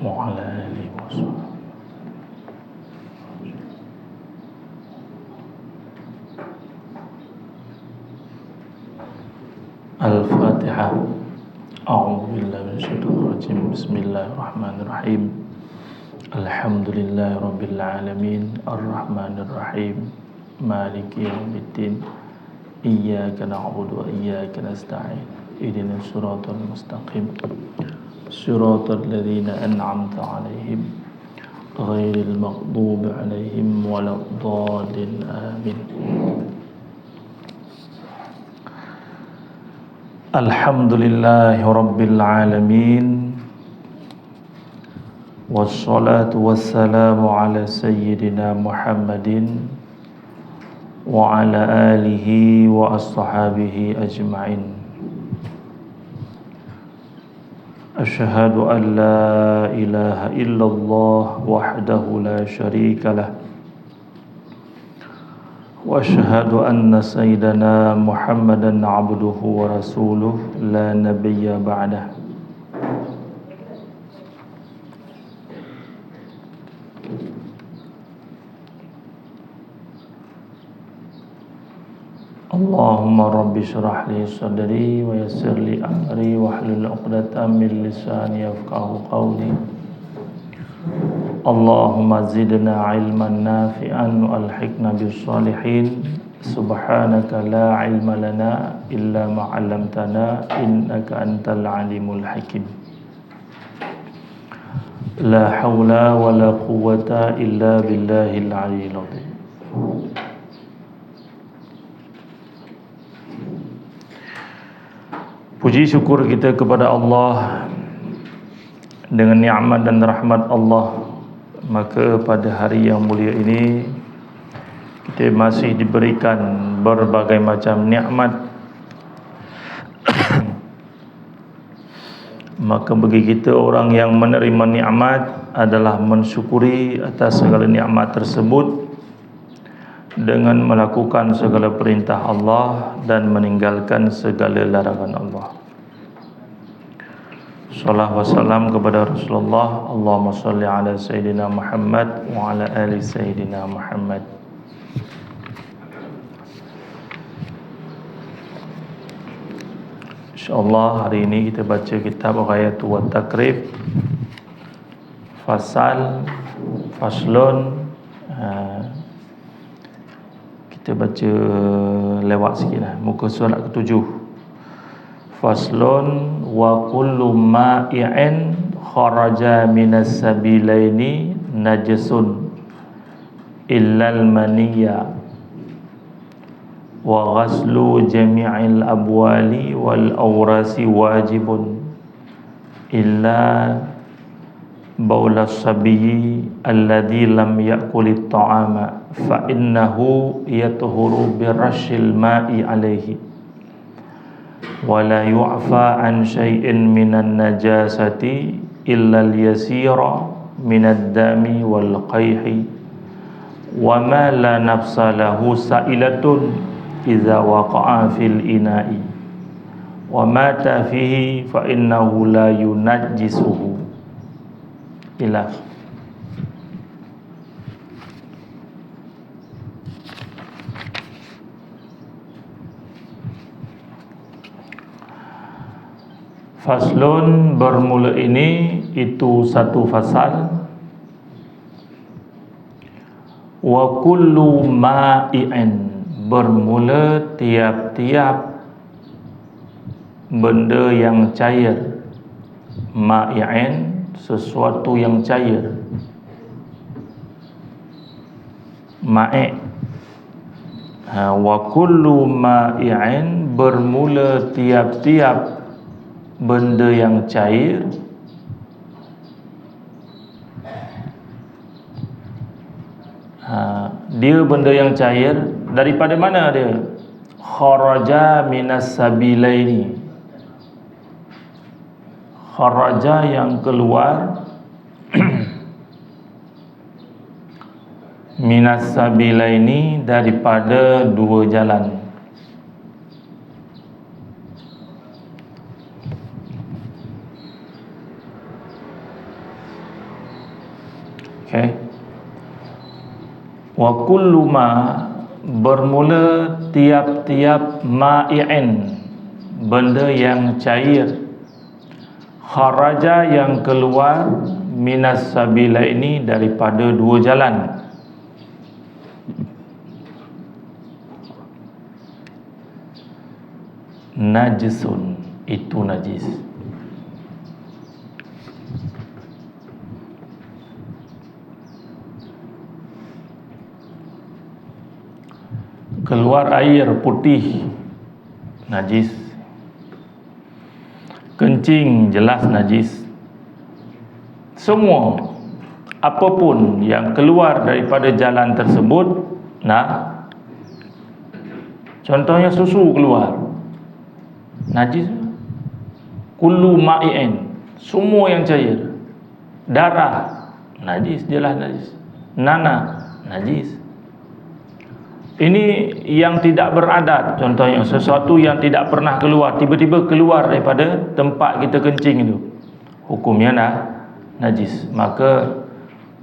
وعلى آله وصحبه. Al-Fatihah. A'udzu billahi minasyaitonir rajim. Bismillahirrahmanirrahim. Alhamdulillahirabbil alamin, arrahmanir rahim, maliki yaumiddin. Iyyaka na'budu wa iyyaka nasta'in. Ihdinas siratal mustaqim. Siratal ladzina an'amta 'alaihim ghairil maghdubi 'alaihim waladdallin. Amin. Alhamdulillahi rabbil alamin. Wassalatu wassalamu ala sayyidina Muhammadin wa ala alihi wa ashabihi ajma'in. Asyhadu an la ilaha illallah wahdahu la syarika lah. Wa asyhadu anna sayyidana Muhammadan abduhu wa rasuluh la nabiyya ba'dah. Allahumma rabbi syrah li sadri wa yassir li amri wahlul 'uqdatam min lisani yafqahu qawli. Allahumma zidna ilman nafi'an wa alhiqna bis salihin. Subhanaka la ilma lana illa ma 'allamtana innaka antal alimul hakim. La haula wa la quwwata illa billahil aliyyil azim. Puji syukur kita kepada Allah. Dengan nikmat dan rahmat Allah, maka pada hari yang mulia ini kita masih diberikan berbagai macam nikmat. Maka bagi kita orang yang menerima nikmat adalah mensyukuri atas segala nikmat tersebut dengan melakukan segala perintah Allah dan meninggalkan segala larangan Allah. Salawat wassalam kepada Rasulullah. Allahumma salli ala Sayyidina Muhammad wa ala ali Sayyidina Muhammad. InsyaAllah hari ini kita baca kitab Ghayatul wa Takrib, Faslun. Kita baca lewat sikit lah, muka surat ke-7. Faslun wa kullu ma'i'in kharaja minas sabilaini najasun illal maniyya wa ghaslu jami'il abwali wal awrasi wajibun illa baulas sabiyyi alladhi lam ya'kulit ta'ama fa innahu yatuhuru birrashil ma'i alaihi wa la yu'fa an syai'in minan najasati illa al-yasira minad dami wal qayhi wa ma la nafsa lahu sa'ilatun idza waqa'a fil ina'i wa mata fihi fa innahu la yunajjisuhu. Ila Faslun bermula ini itu satu fasal. Wa kullu ma'i'in, bermula tiap-tiap benda yang cair. Ma'i'in, sesuatu yang cair. Ma'i'. Wa kullu ma'i'in, bermula tiap-tiap benda yang cair. Dia benda yang cair daripada mana dia? Kharaja minas sabilaini. Kharaja yang keluar minas sabilaini daripada dua jalan. Okey. Wa kullu ma, bermula tiap-tiap ma'i'in, benda yang cair, kharaja yang keluar, minas sabila ini daripada dua jalan. Najisun, itu najis. Keluar air putih, najis. Kencing, jelas najis. Semua, apapun yang keluar daripada jalan tersebut, contohnya susu keluar, najis. Kullu ma'i'in, semua yang cair. Darah, najis, jelas najis. Nanah, najis. Ini yang tidak beradat, contohnya sesuatu yang tidak pernah keluar, tiba-tiba keluar daripada tempat kita kencing itu, hukumnya najis. Maka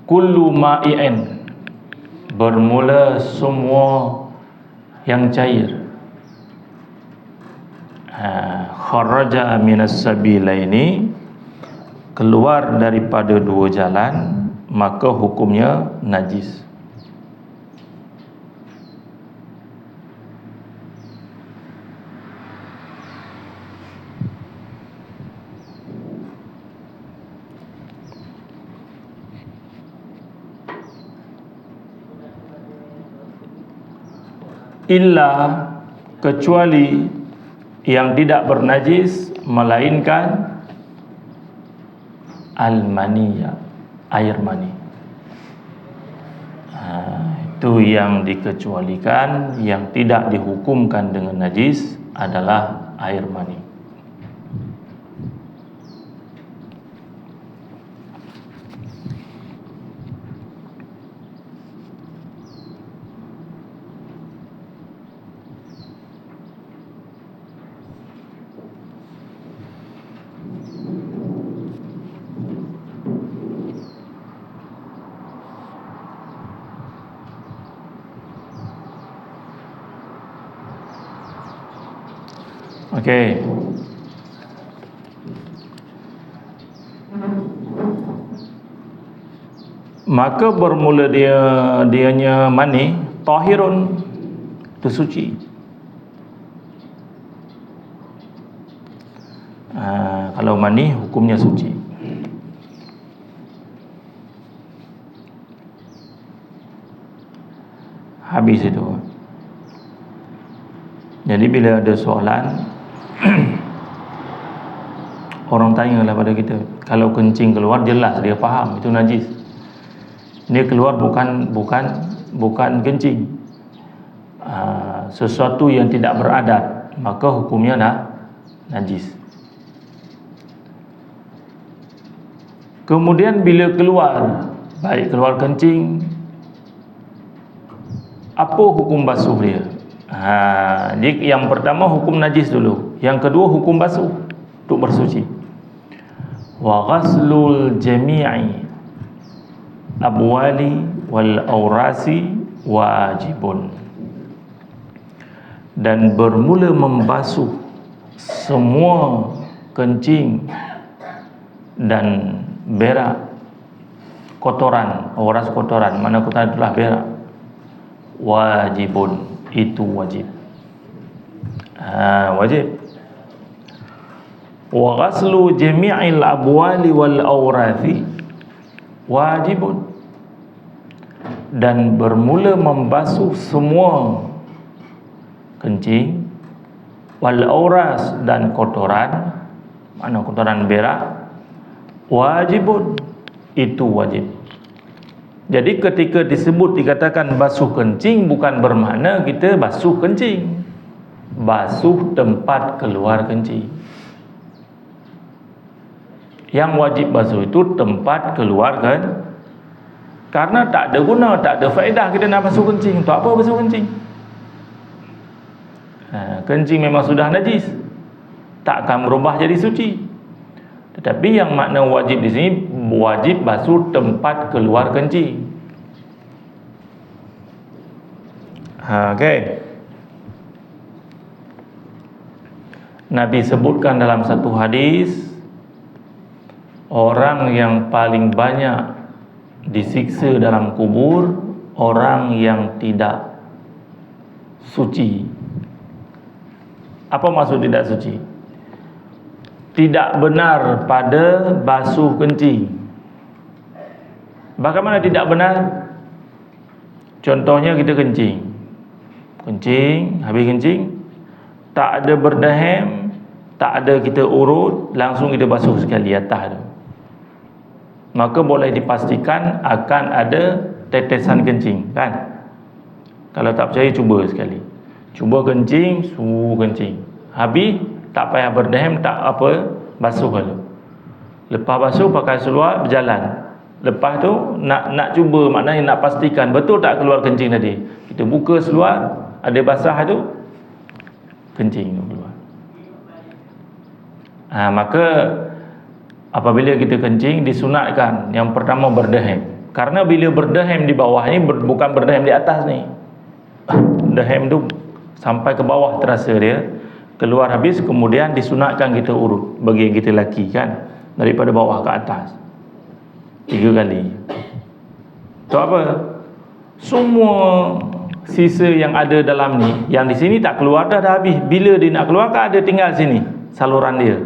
kullu ma'i'in, bermula semua yang cair, kharaja minas sabila ini, keluar daripada dua jalan, maka hukumnya najis. Illa, kecuali yang tidak bernajis, melainkan al-maniyya, air mani. Itu yang dikecualikan, yang tidak dihukumkan dengan najis adalah air mani. Okey. Maka bermula dianya mani, tahirun, itu suci. Kalau mani hukumnya suci. Habis itu. Jadi bila ada soalan, orang tanyalah pada kita, kalau kencing keluar, jelas dia faham itu najis. Dia keluar bukan kencing, sesuatu yang tidak beradat, maka hukumnya najis. Kemudian bila keluar, baik keluar kencing, apa hukum basuh dia? Jadi yang pertama hukum najis dulu, yang kedua hukum basuh untuk bersuci. Wa ghaslul jami'i abwali wal aurasi wajibun, dan bermula membasuh semua kencing dan berak, kotoran, auras kotoran, mana kotoran itulah berak, wajibun, itu wajib. Wajib. Wa ghaslu jami'il abwali wal aurathi wajibun, dan bermula membasuh semua kencing, wal auras, dan kotoran, mana kotoran berak, wajibun, itu wajib. Jadi ketika disebut dikatakan basuh kencing, bukan bermakna kita basuh kencing, basuh tempat keluar kencing. Yang wajib basuh itu tempat keluar kan, karena tak ada guna, tak ada faedah kita nak basuh kencing. Untuk apa basuh kencing? Kencing memang sudah najis, tak akan berubah jadi suci. Tetapi yang makna wajib di sini, wajib basuh tempat keluar kencing. Okey. Nabi sebutkan dalam satu hadis, orang yang paling banyak disiksa dalam kubur, orang yang tidak suci. Apa maksud tidak suci? Tidak benar pada basuh kencing. Bagaimana tidak benar? Contohnya kita kencing, habis kencing, tak ada berdahem, tak ada kita urut, langsung kita basuh sekali atas tu, maka boleh dipastikan akan ada tetesan kencing, kan? Kalau tak percaya, cuba sekali. Cuba kencing, suruh kencing, habis tak payah berdahem, tak apa, basuh dulu. Lepas basuh pakai seluar, berjalan. Lepas tu nak cuba, maknanya nak pastikan betul tak keluar kencing tadi. Kita buka seluar, ada basah tu, kencing tu keluar. Maka apabila kita kencing, disunatkan yang pertama berdahem. Karena bila berdahem di bawah ni bukan berdahem di atas ni. Dahem tu sampai ke bawah terasa dia, keluar habis, kemudian disunatkan kita urut bagi yang kita lelaki, kan, daripada bawah ke atas 3 kali. Tu apa? Semua sisa yang ada dalam ni, yang di sini tak keluar dah habis. Bila dia nak keluarkan, ada tinggal sini saluran dia,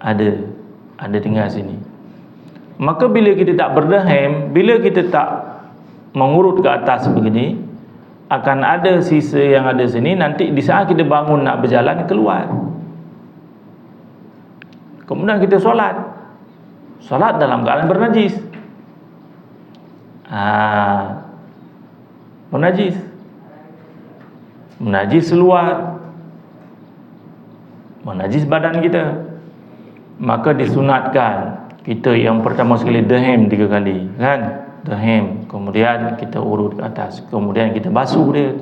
ada tinggal sini. Maka bila kita tak berdahem, bila kita tak mengurut ke atas begini, akan ada sisa yang ada sini. Nanti di saat kita bangun nak berjalan, keluar. Kemudian kita solat dalam keadaan bernajis. Menajis seluar, menajis badan kita. Maka disunatkan kita yang pertama sekali dahem 3 kali, kan? Dahem, kemudian kita urut ke atas, kemudian kita basuh dia.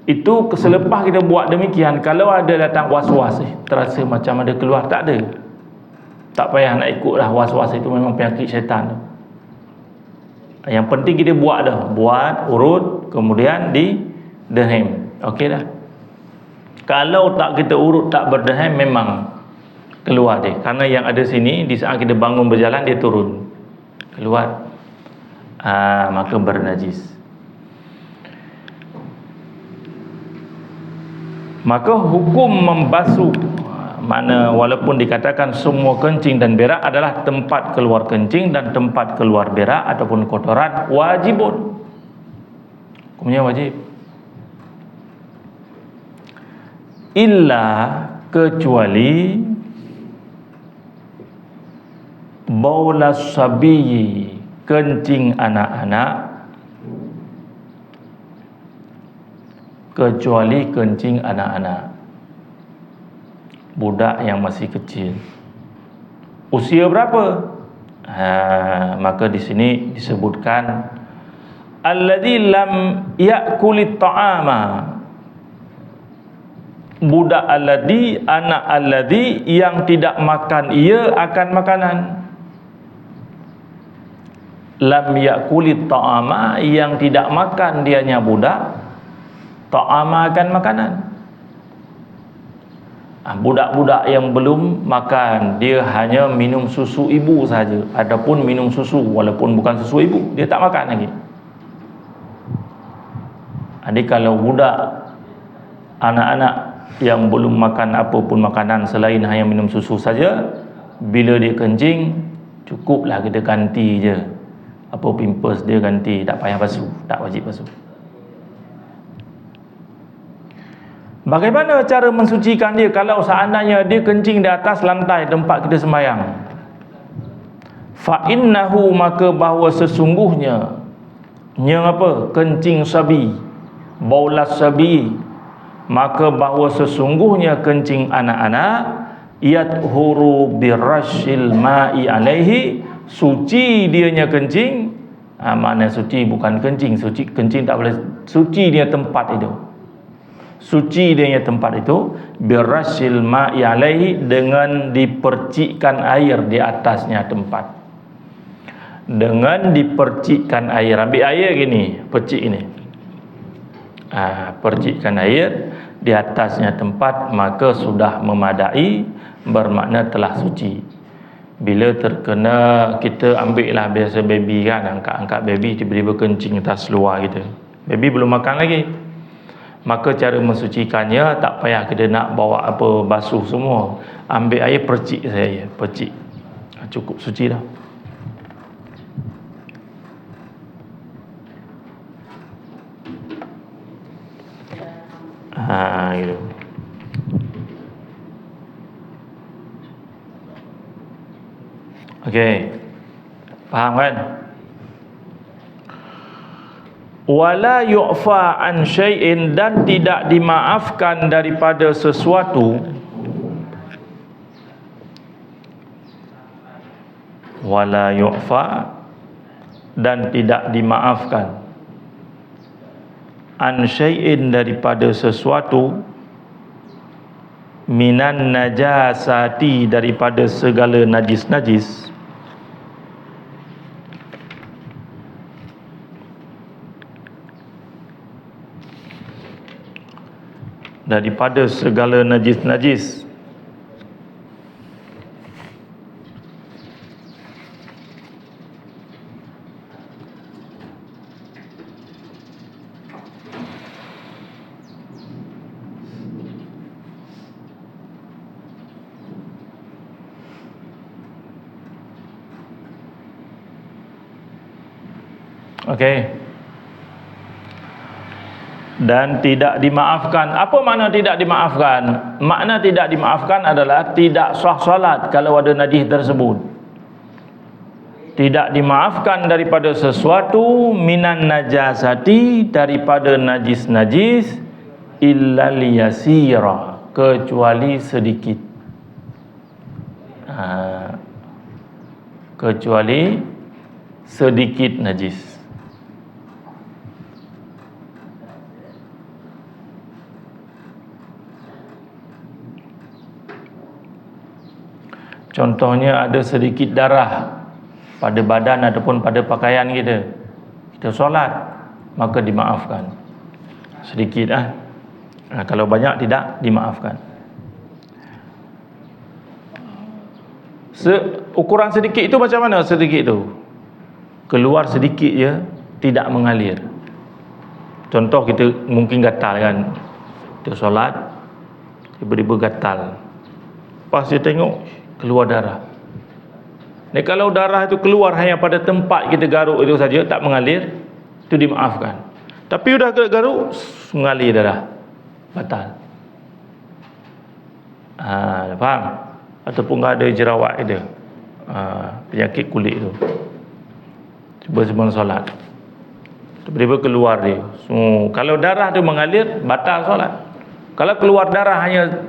Itu selepas kita buat demikian, kalau ada datang was-was, terasa macam ada keluar, tak ada, tak payah nak ikutlah was-was, itu memang penyakit syaitan. Yang penting kita buat urut, kemudian di dahem. Okey dah. Kalau tak kita urut, tak berdahem, memang keluar dia. Karena yang ada sini, di saat kita bangun berjalan, dia turun, keluar. Maka bernajis. Maka hukum membasuh, mana walaupun dikatakan semua kencing dan berak adalah tempat keluar kencing dan tempat keluar berak ataupun kotoran, wajibun, hukumnya wajib. Illa, kecuali baulas sabiyi, kencing anak-anak, kecuali kencing anak-anak, budak yang masih kecil. Usia berapa? Maka di sini disebutkan alladzi lam ya'kulit ta'ama, budak alladzi, anak alladzi yang tidak makan ia akan makanan. Lam yakulit ta'ama, yang tidak makan dianya budak, ta'ama akan makanan. Budak-budak yang belum makan, dia hanya minum susu ibu saja. Adapun minum susu walaupun bukan susu ibu, dia tak makan lagi. Jadi kalau budak, anak-anak yang belum makan apapun makanan selain hanya minum susu saja, bila dia kencing, cukuplah kita ganti je. Apa pimpers dia ganti, tak payah basuh, tak wajib basuh. Bagaimana cara mensucikan dia kalau seandainya dia kencing di atas lantai tempat kita sembahyang? Fa innahu, maka bahawa sesungguhnya kencing sabi, baulas sabi, maka bahawa sesungguhnya kencing anak-anak, yathuru birashil ma'i alaihi, suci dianya kencing. Makna suci bukan kencing, suci kencing tak boleh, suci dia tempat itu, suci dia tempat itu, birrasil ma'i alaihi, dengan dipercikkan air di atasnya tempat. Dengan dipercikkan air, ambil air gini, percik ini. Percikkan air di atasnya tempat, maka sudah memadai, bermakna telah suci. Bila terkena, kita ambil lah biasa baby kan, angkat baby, tiba-tiba kencing atas luar kita, baby belum makan lagi, maka cara mensucikannya tak payah kita nak bawa apa basuh semua, ambil air percik saja, percik, cukup suci dah. Gitu. Okey, faham kan? Wala yu'fa an syai'in, dan tidak dimaafkan daripada sesuatu. Wala yu'fa, dan tidak dimaafkan, an syai'in, daripada sesuatu, minan najasati, daripada segala najis-najis, daripada segala najis-najis. Okey. Dan tidak dimaafkan. Apa makna tidak dimaafkan? Makna tidak dimaafkan adalah tidak sah salat kalau ada najis tersebut. Tidak dimaafkan daripada sesuatu, minan najasati, daripada najis-najis, illa liyasira, kecuali sedikit. Kecuali sedikit najis. Contohnya ada sedikit darah pada badan ataupun pada pakaian kita, kita solat, maka dimaafkan. Sedikit kalau banyak tidak dimaafkan. Ukuran sedikit itu macam mana sedikit itu? Keluar sedikit je, tidak mengalir. Contoh kita mungkin gatal kan, kita solat tiba-tiba gatal, pas dia tengok keluar darah. Ni kalau darah itu keluar hanya pada tempat kita garuk itu saja, tak mengalir, itu dimaafkan. Tapi sudah garuk mengalir darah, batal. Faham? Ataupun ada jerawat itu, penyakit kulit itu, cuba sebelum solat tiba-tiba keluar dia. Kalau darah itu mengalir, batal solat. Kalau keluar darah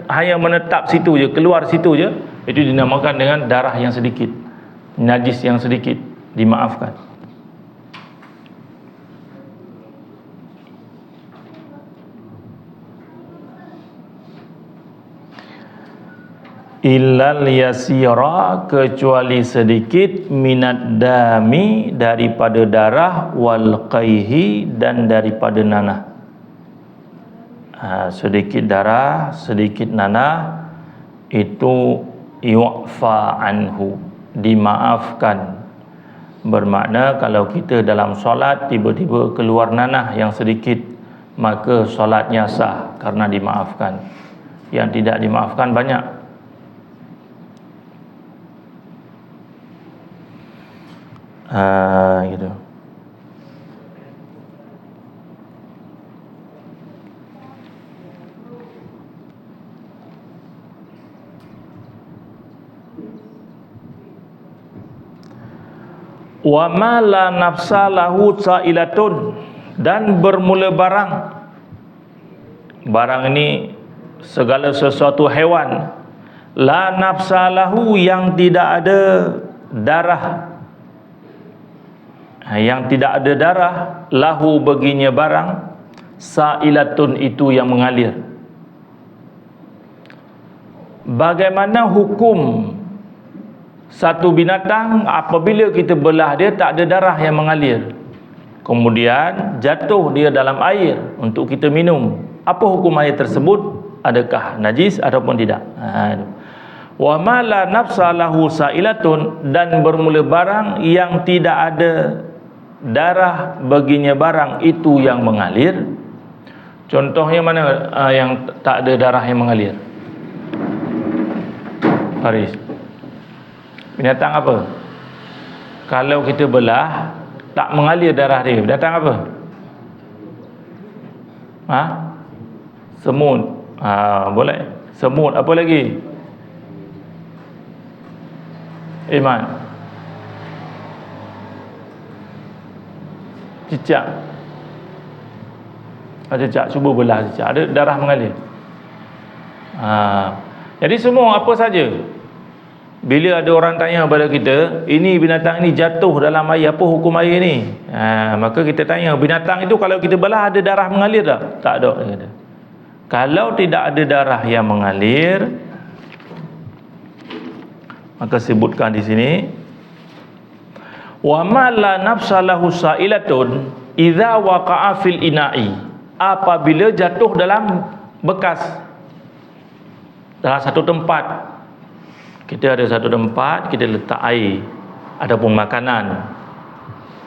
hanya menetap situ je, keluar situ je, itu dinamakan dengan darah yang sedikit, najis yang sedikit, dimaafkan. Illal yasira, kecuali sedikit, minad dami, daripada darah, wal qaihi, dan daripada nanah. Sedikit darah, sedikit nanah, itu yu'fa anhu, dimaafkan. Bermakna kalau kita dalam solat tiba-tiba keluar nanah yang sedikit, maka solatnya sah karena dimaafkan. Yang tidak dimaafkan banyak. Gitu. Wa ma la nafsa lahu sa'ilatun, dan bermula barang. Barang ini segala sesuatu hewan. La nafsa lahu, yang tidak ada darah. Yang tidak ada darah, lahu baginya barang, sa'ilatun, itu yang mengalir. bagaimana hukum satu binatang apabila kita belah dia tak ada darah yang mengalir, kemudian jatuh dia dalam air untuk kita minum. Apa hukum air tersebut? Adakah najis ataupun tidak? Wa ma la nafsa lahu sa'ilatun, dan bermula barang yang tidak ada darah baginya barang itu yang mengalir. Contohnya mana yang tak ada darah yang mengalir? Faris, binatang apa? Kalau kita belah tak mengalir darah dia, binatang apa? Semut. Boleh. Semut. Apa lagi? Iman. Cicak. Cicak, cuba belah cicak, ada darah mengalir. Jadi semua apa saja, bila ada orang tanya kepada kita, ini binatang ini jatuh dalam air, apa hukum air ni? Maka kita tanya, binatang itu kalau kita belah ada darah mengalir tak? Tak ada, dia kata. Kalau tidak ada darah yang mengalir, maka sebutkan di sini, wa ma la nafsa lahu sa'ilatun idza waqa'a fil ina'i, apabila jatuh dalam bekas, dalam satu tempat. Kita ada satu tempat, kita letak air ataupun makanan,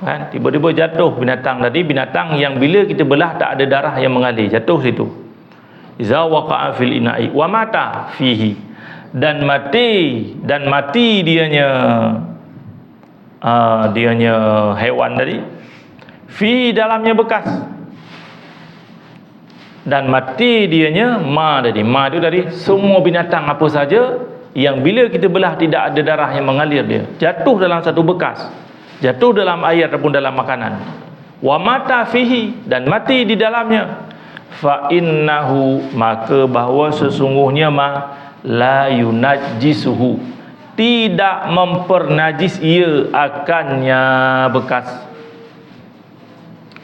kan? Tiba-tiba jatuh binatang tadi, binatang yang bila kita belah tak ada darah yang mengalir, jatuh situ. Iza waqa'a fil ina'i wa mata fihi, dan mati dianya haiwan tadi, fi dalamnya bekas, dan mati dianya ma tadi. Ma itu tadi semua binatang apa saja yang bila kita belah tidak ada darah yang mengalir, dia jatuh dalam satu bekas, jatuh dalam air ataupun dalam makanan. Wa mata fihi, dan mati di dalamnya. Fa innahu, maka bahawa sesungguhnya la yunajjisuhu, tidak mempernajis ia akannya bekas,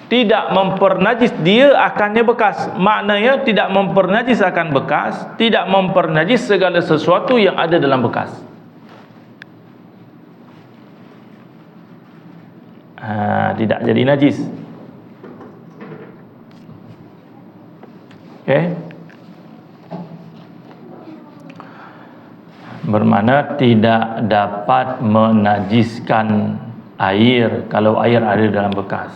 tidak mempernajis dia akannya bekas. Maknanya tidak mempernajis akan bekas, tidak mempernajis segala sesuatu yang ada dalam bekas. Tidak jadi najis. Okey, bermakna tidak dapat menajiskan air kalau air ada dalam bekas.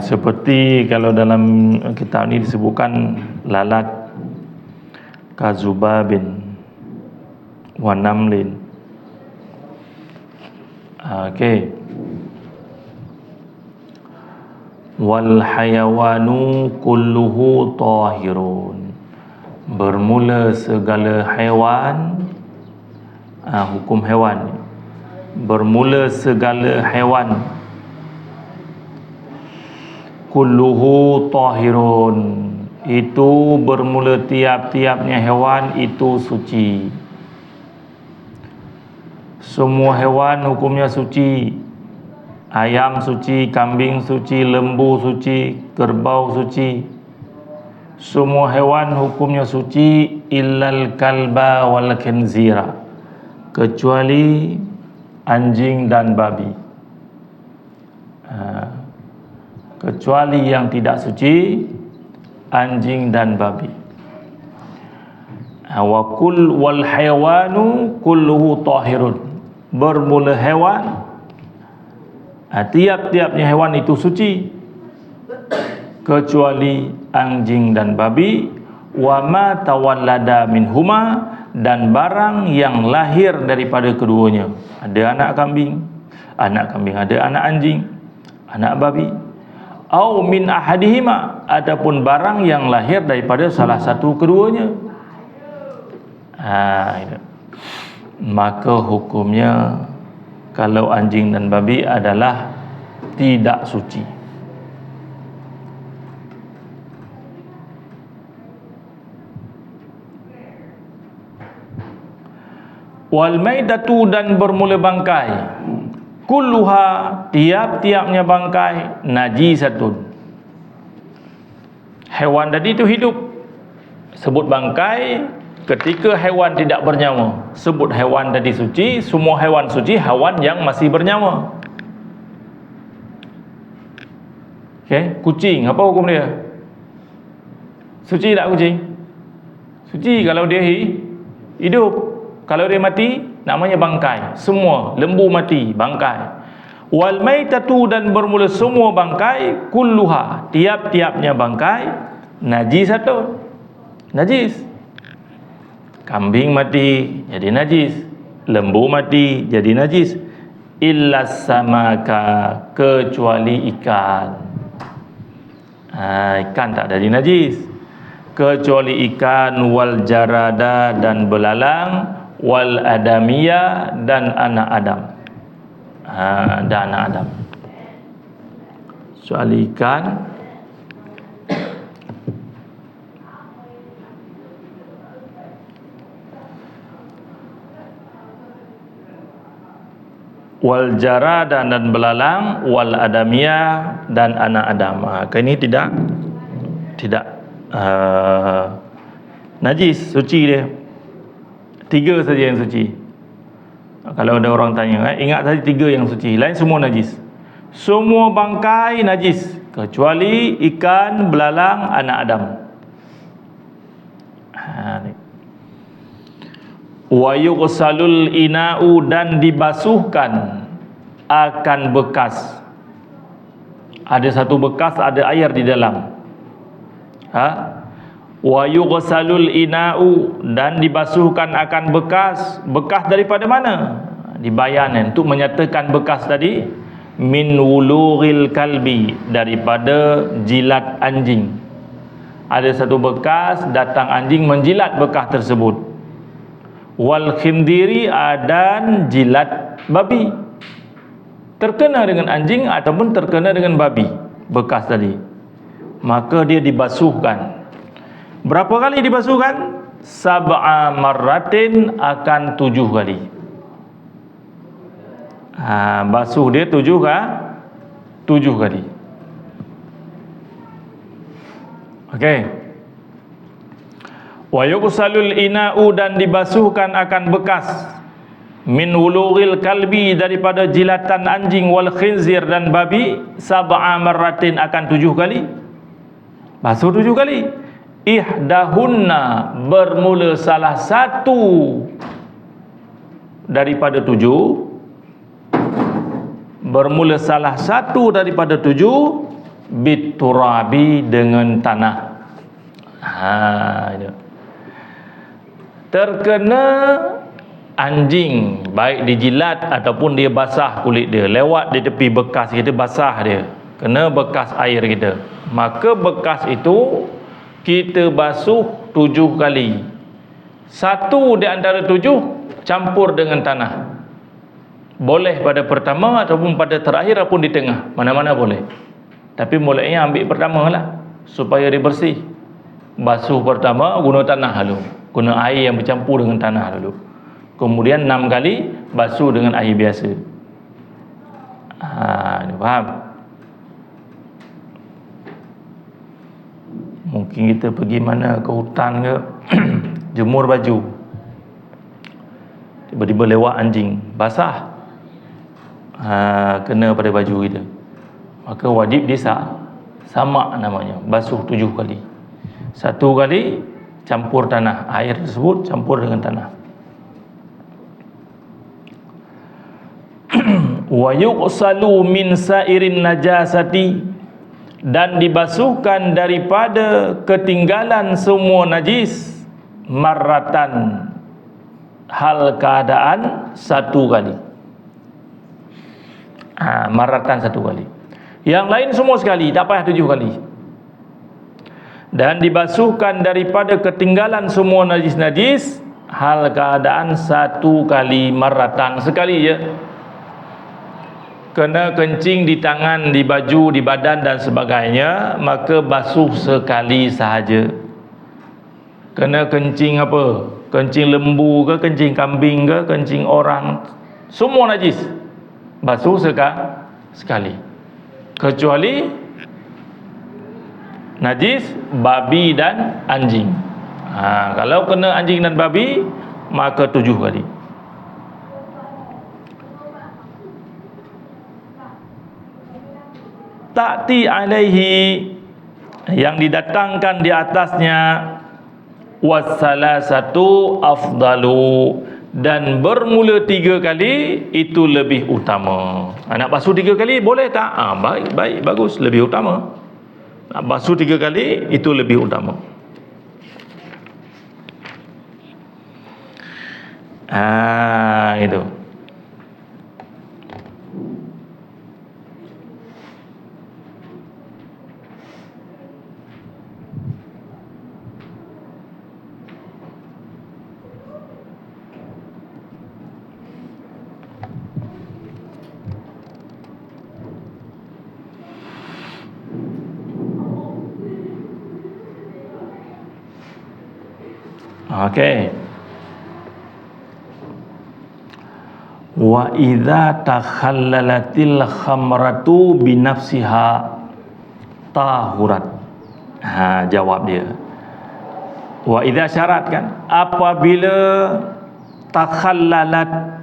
Seperti kalau dalam kitab ini disebutkan lalat, kazubabin, wa namlin. Okey. Wal hayawanu kulluhu tahirun, bermula segala haiwan, hukum haiwan, bermula segala haiwan, kulluhu tahirun, itu bermula tiap-tiapnya hewan itu suci. Semua hewan hukumnya suci. Ayam suci, kambing suci, lembu suci, kerbau suci. Semua hewan hukumnya suci, illal kalba wal khinzira, kecuali anjing dan babi. Kecuali yang tidak suci, anjing dan babi. Wa kull wal haywanu kulluhu tahirun, bermula hewan, tiap-tiapnya hewan itu suci kecuali anjing dan babi. Wa ma tawallada minhuma, dan barang yang lahir daripada keduanya. Ada anak kambing ada anak anjing, anak babi. au min ahadihima, adapun barang yang lahir daripada salah satu keduanya. Itu. Maka hukumnya kalau anjing dan babi adalah tidak suci. Wal maidatu, dan bermula bangkai, kulluha, tiap-tiapnya bangkai, najisatun. Hewan tadi itu hidup, sebut bangkai. Ketika hewan tidak bernyawa, sebut hewan tadi suci. Semua hewan suci, hewan yang masih bernyawa. Kucing, apa hukum dia? Suci tak kucing? Suci kalau dia hidup. Kalau dia mati, namanya bangkai. Semua lembu mati, bangkai. Wal maitatu, dan bermula semua bangkai, kulluha, tiap-tiapnya bangkai, najisatun, najis. Kambing mati jadi najis, lembu mati jadi najis, illa samaka, kecuali ikan. Ikan tak jadi najis, kecuali ikan, wal jarada, dan belalang, wal adamiyah, dan anak Adam. Dan anak Adam. Soal ikan, wal jarada, dan belalang, wal adamiyah, dan anak Adam. Ini tidak najis, suci dia. 3 saja yang suci. Kalau ada orang tanya, ingat saja 3 yang suci, lain semua najis. Semua bangkai najis kecuali ikan, belalang, anak Adam. Wa yughsalul ina'u, dan dibasuhkan akan bekas. Ada satu bekas, ada air di dalam. Wa yughsalul ina'u, dan dibasuhkan akan bekas. Bekas daripada mana? Dibayan untuk menyatakan bekas tadi, min wulughil kalbi, daripada jilat anjing. Ada satu bekas, datang anjing menjilat bekas tersebut. Wal khindiri, dan jilat babi. Terkena dengan anjing ataupun terkena dengan babi bekas tadi, maka dia dibasuhkan. Berapa kali dibasuhkan? 7 marratin, akan 7 kali. Basuh dia 7 kali. Wa yughsalul ina'u, dan dibasuhkan akan bekas, min wulughil kalbi, daripada jilatan anjing, wal khinzir, dan babi, 7 marratin, akan 7 kali. Basuh 7 kali. Ihdahunna, bermula salah satu daripada 7, bermula salah satu daripada 7, biturabi, dengan tanah. Terkena anjing, baik dijilat ataupun dia basah kulit dia, lewat di tepi bekas kita, basah dia, kena bekas air kita, maka bekas itu kita basuh 7 kali. Satu di antara 7 campur dengan tanah. Boleh pada pertama ataupun pada terakhir ataupun di tengah, mana-mana boleh. Tapi mulainya ambil pertama lah, supaya dia bersih. Basuh pertama guna tanah dulu, guna air yang bercampur dengan tanah dulu. Kemudian 6 kali basuh dengan air biasa. Faham? Mungkin kita pergi mana, ke hutan ke, jemur baju, tiba-tiba lewat anjing, basah, kena pada baju kita, maka wajib samak namanya, basuh 7 kali. 1 kali campur tanah, air tersebut campur dengan tanah. Wa yughsalu min sairin najasati, dan dibasuhkan daripada ketinggalan semua najis, marratan, hal keadaan 1 kali. Marratan 1 kali. Yang lain semua sekali, tak payah 7 kali. Dan dibasuhkan daripada ketinggalan semua najis-najis hal keadaan 1 kali maratan, sekali je. Kena kencing di tangan, di baju, di badan dan sebagainya, maka basuh sekali sahaja. Kena kencing apa? Kencing lembu ke, kencing kambing ke, kencing orang, semua najis, basuh sekali. Kecuali najis babi dan anjing. Kalau kena anjing dan babi, maka 7 kali. Ta'ti alaihi, yang didatangkan di atasnya, wassalasatu afdalu, dan bermula 3 kali itu lebih utama. Nak basuh 3 kali boleh tak? Baik, bagus, lebih utama. Nak basuh 3 kali itu lebih utama. Itu. Okey. Wa idza takhallalatil khamratu binafsiha tahurat. Jawab dia. Wa idza syarat kan, apabila takhallalat,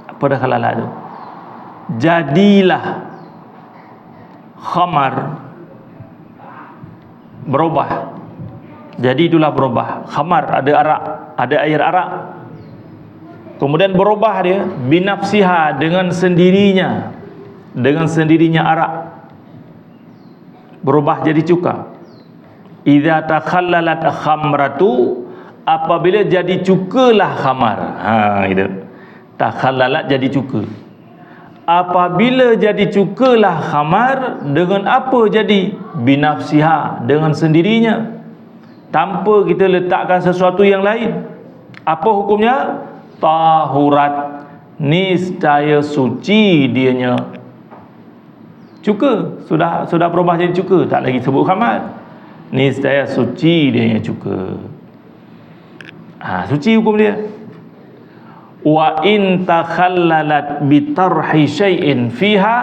apa dah khalalat tu? Jadilah khamar, berubah. Jadi itulah berubah. Khamar, ada arak, ada air arak, kemudian berubah dia binafsiha, dengan sendirinya, arak berubah jadi cuka. Idza takhallalat khamratu, apabila jadi cukalah khamar. Gitu. Takhallalat jadi cuka. Apabila jadi cukalah khamar, dengan apa jadi? Binafsiha, dengan sendirinya, tanpa kita letakkan sesuatu yang lain. Apa hukumnya? Tahurat, niscaya suci dianya. Cuka, sudah berubah jadi cuka, tak lagi sebut khamar, niscaya suci dianya cuka. Suci hukum dia. Wa in takhallalat bitarhi syai'in fiha,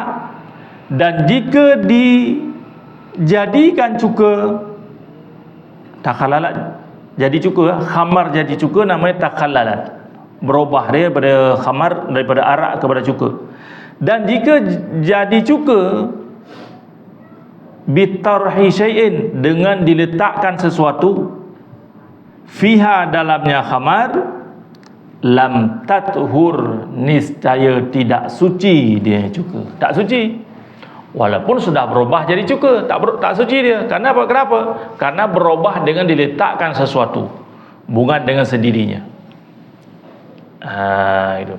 dan jika dijadikan cuka, takhallalat jadi cuka, khamar jadi cuka, namanya takhallalat, berubah dia daripada khamar, daripada arak kepada cuka. Dan jika jadi cuka bitarhi syai'in, dengan diletakkan sesuatu, fiha, dalamnya khamar, lam tathur, niscaya tidak suci dia cuka, tak suci. Walaupun sudah berubah jadi cuka, tak suci dia. Kenapa? Karena berubah dengan diletakkan sesuatu, bukan dengan sendirinya. Itu.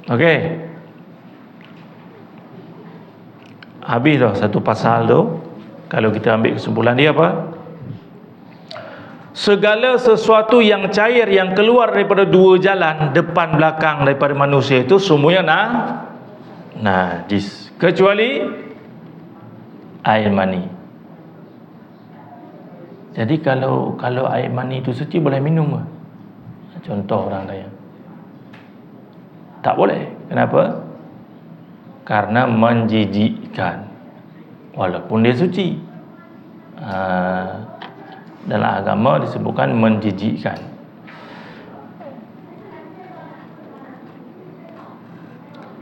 Okey. Habis dah satu pasal tu. Kalau kita ambil kesimpulan dia apa? Segala sesuatu yang cair, yang keluar daripada 2 jalan, depan belakang daripada manusia, itu semuanya najis, kecuali air mani. Jadi kalau air mani itu suci, boleh minum ke? Contoh orang lain, tak boleh. Kenapa? Karena menjijikkan, walaupun dia suci. Dalam agama disebutkan menjijikkan.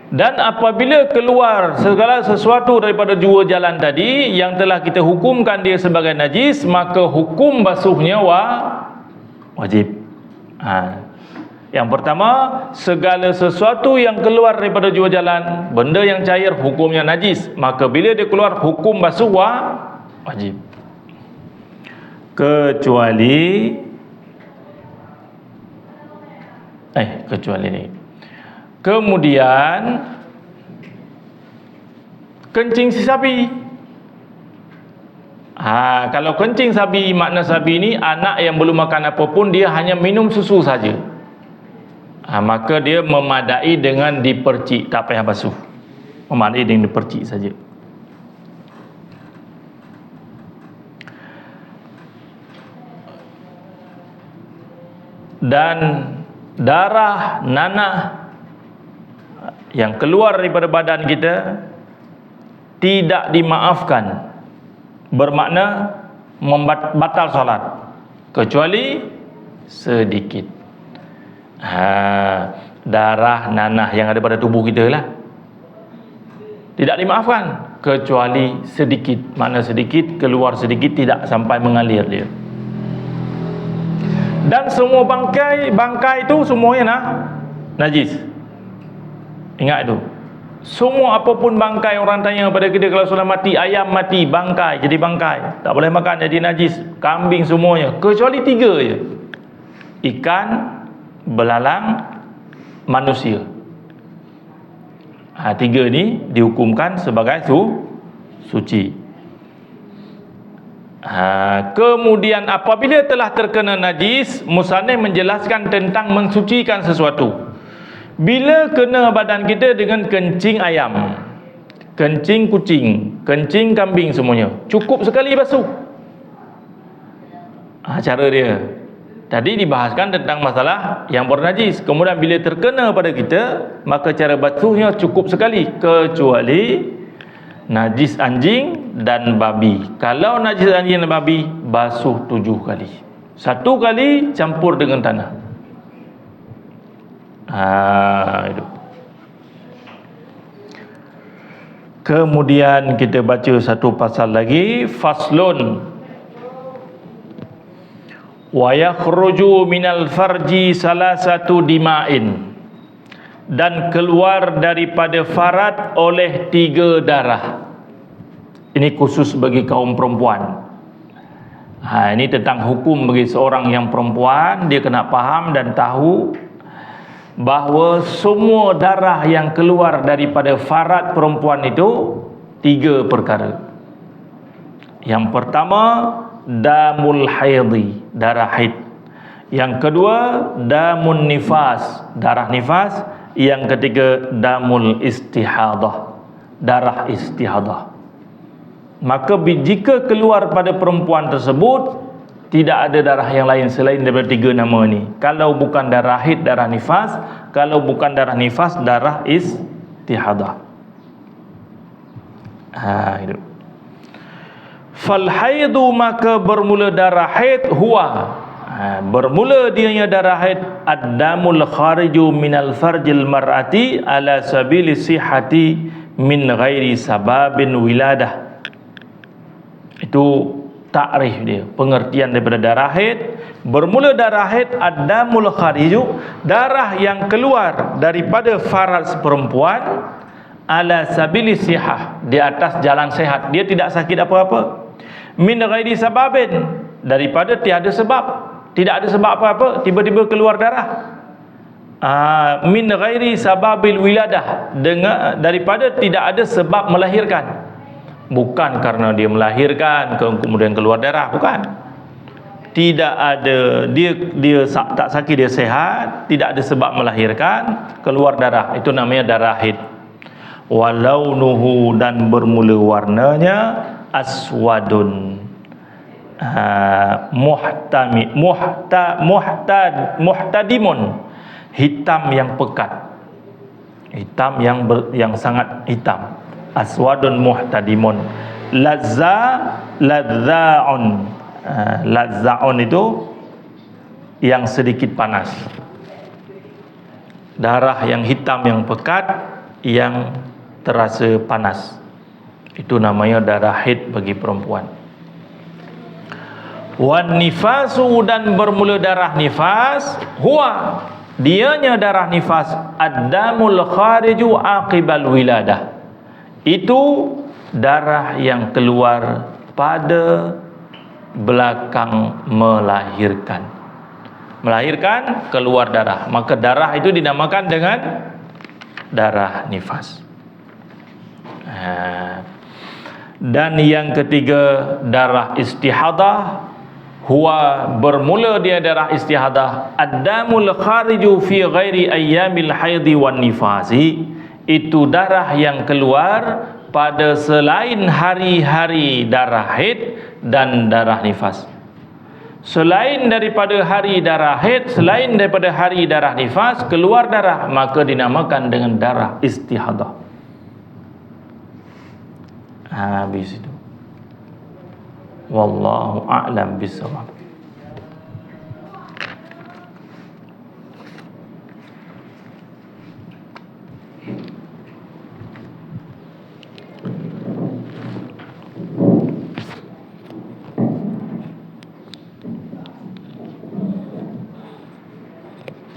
Dan apabila keluar segala sesuatu daripada 2 jalan tadi yang telah kita hukumkan dia sebagai najis, maka hukum basuhnya wajib. Yang pertama, segala sesuatu yang keluar daripada 2 jalan, benda yang cair, hukumnya najis, maka bila dia keluar, hukum basuh wajib. Kecuali Kecuali ini. Kemudian kencing si sapi. Kalau kencing sapi, makna sapi ini anak yang belum makan apa pun, dia hanya minum susu saja. Maka dia memadai dengan dipercik, tak payah basuh. Memadai dengan dipercik saja. Dan darah nanah yang keluar daripada badan kita tidak dimaafkan, bermakna batal salat, kecuali sedikit. Darah nanah yang ada pada tubuh kita lah tidak dimaafkan kecuali sedikit. Makna sedikit, keluar sedikit, tidak sampai mengalir dia. Dan semua bangkai itu semuanya najis. Ingat itu. Semua apapun bangkai, orang tanya pada kita kalau sudah mati, ayam mati, bangkai jadi bangkai, tak boleh makan, jadi najis. Kambing semuanya, kecuali 3 je. Ikan, belalang, manusia. 3 ni dihukumkan sebagai suci. Kemudian apabila telah terkena najis, musannif menjelaskan tentang mensucikan sesuatu. Bila kena badan kita dengan kencing ayam, kencing kucing, kencing kambing, semuanya cukup sekali basuh. Cara dia tadi dibahaskan tentang masalah yang bernajis. Kemudian bila terkena pada kita, maka cara basuhnya cukup sekali, kecuali najis anjing dan babi. Kalau najis anjing dan babi, basuh 7 kali. 1 kali campur dengan tanah. Itu. Kemudian kita baca satu pasal lagi, faslun wa yakhruju minal farji salasatu dima'in, dan keluar daripada farad oleh 3 darah. Ini khusus bagi kaum perempuan. Ini tentang hukum bagi seorang yang perempuan. Dia kena faham dan tahu bahawa semua darah yang keluar daripada farad perempuan itu 3 perkara. Yang pertama, damul haidhi, darah haid. Yang kedua, damun nifas, darah nifas. Yang ketiga, damul istihadah, darah istihadah. Maka jika keluar pada perempuan tersebut, tidak ada darah yang lain selain daripada 3 nama ni. Kalau bukan darah haid, darah nifas. Kalau bukan darah nifas, darah istihadah. Itu. Fal haidu, maka bermula darah haid, huwa, bermula dianya darah haid, ad-damul khariju minal farjil mar'ati ala sabili sihati min ghairi sababin wiladah. Itu takrif dia, pengertian daripada darah haid. Bermula darah haid, ad-damul khariju, darah yang keluar daripada faraj perempuan, ala sabili sihah, di atas jalan sehat, dia tidak sakit apa-apa. Min ghairi sababin, daripada tiada sebab, tidak ada sebab apa-apa, tiba-tiba keluar darah. Min ghairi sababil wiladah, daripada tidak ada sebab melahirkan. Bukan karena dia melahirkan kemudian keluar darah, bukan. Tidak ada, dia tak sakit, dia sehat, tidak ada sebab melahirkan, keluar darah, itu namanya darah haid. Walaunuhu, dan bermula warnanya aswadun, muhtadimun, hitam yang pekat, hitam yang sangat hitam. Aswadun muhtadimun. Ladza'un, ladza'un itu yang sedikit panas. Darah yang hitam yang pekat yang terasa panas, itu namanya darah haid bagi perempuan. Wan nifasu, dan bermula darah nifas, huwa, dianya darah nifas, ad-damul khariju aqibal wiladah, itu darah yang keluar pada belakang melahirkan. melahirkan, keluar darah. Maka darah itu dinamakan dengan darah nifas. Dan yang ketiga, darah istihadah. Huwa, bermula dia darah istihadah, ad-damul khariju fi ghairi ayyamil haidhi wan nifasi. Itu darah yang keluar pada selain hari-hari darah haid dan darah nifas. Selain daripada hari darah haid, selain daripada hari darah nifas, keluar darah, maka dinamakan dengan darah istihadah. Habis itu. Wallahu a'lam bishawab.